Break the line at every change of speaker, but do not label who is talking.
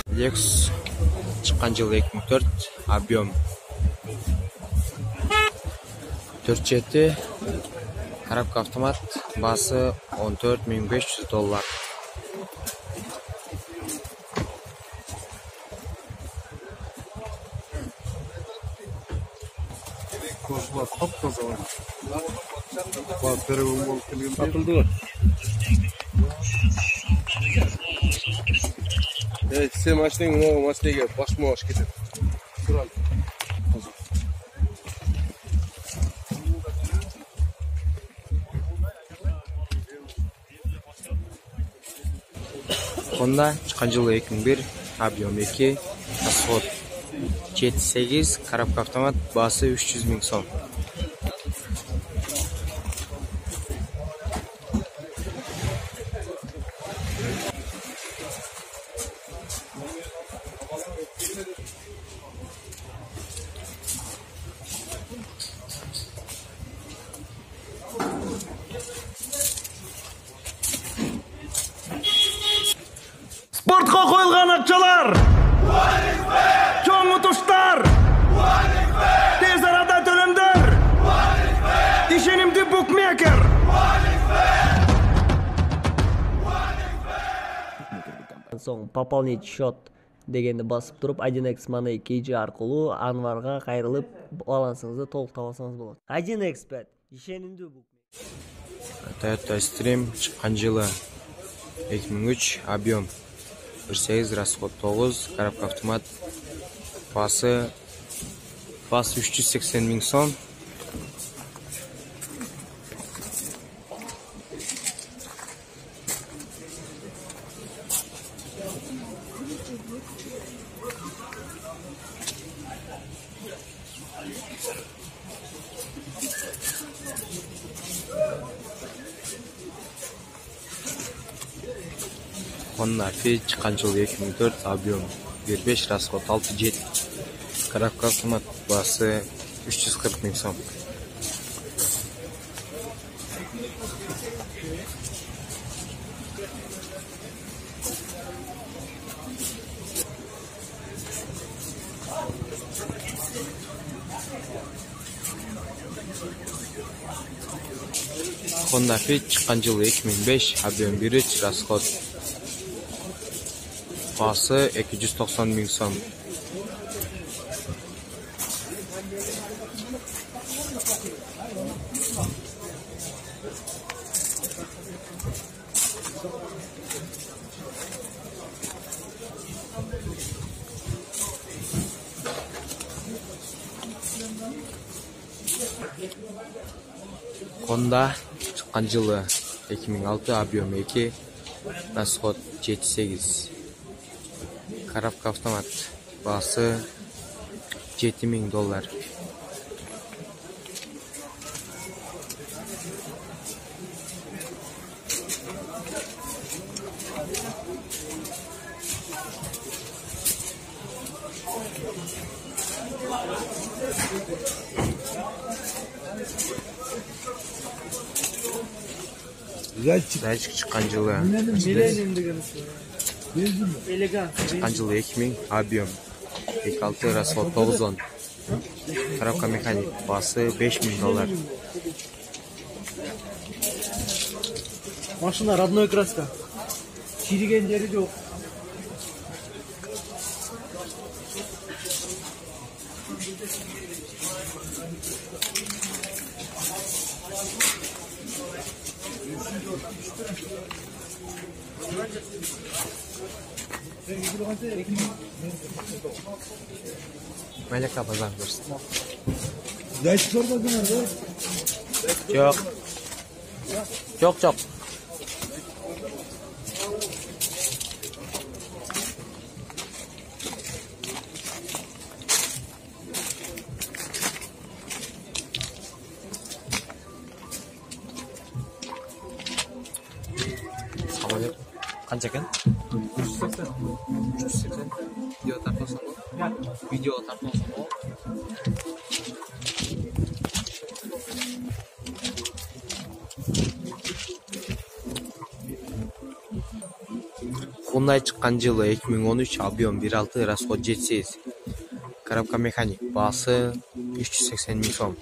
Lexus чыккан жылы 2004, объем 4 коробка автомат, басы $14,500.
Кожла топ-таза. Первый мол келген. Сатылды. Сен машинаң мына машинаға башма кетет. Турал.
Honda чыккан жылы 2001, объем 2, расход 7.8, коробка автомат, басы $300,000.
Спортқа қойылған ақшалар, чоң ұтыштар, тез арада төлемдер, ишенимді букмекер.
Соң пополнить счет дегенді басып тұрып 1x Money KG арқылы Анварға қайрылып балансыңызды толық табасаңыз болады. 1x Bet ишенимді букмекер.
Toyota Stream чыккан жылы 2003, объем 1.8, расход 9, коробка автомат, басы $380,000. Honda Fit чыккан жылы 2004, объем 1.5, расход 6.7, коробка автомат, басы $340,000. Honda Fit чыккан жылы 2005, объем 1.3, расход басы $290,000. Honda чыккан жылы 2006, объем 2, расход 7.8, коробка автомат, басы $7,000. Зайчик чыккан жылы чыккан жылы 2000, объем 2.6, расход 9.10, коробка механик, басы $5,000.
Машина родной краска. Чириген жери жок.
Melek abazan versin.
Зайчик sormadın mı?
Yok. Çok. Qancha ekan? 380. Video tartib olsam, video tartib olsam. Hyundai чыккан жылы 2013, объем 1.6, расход 7.8. Коробка механик, баасы 380 000 сом.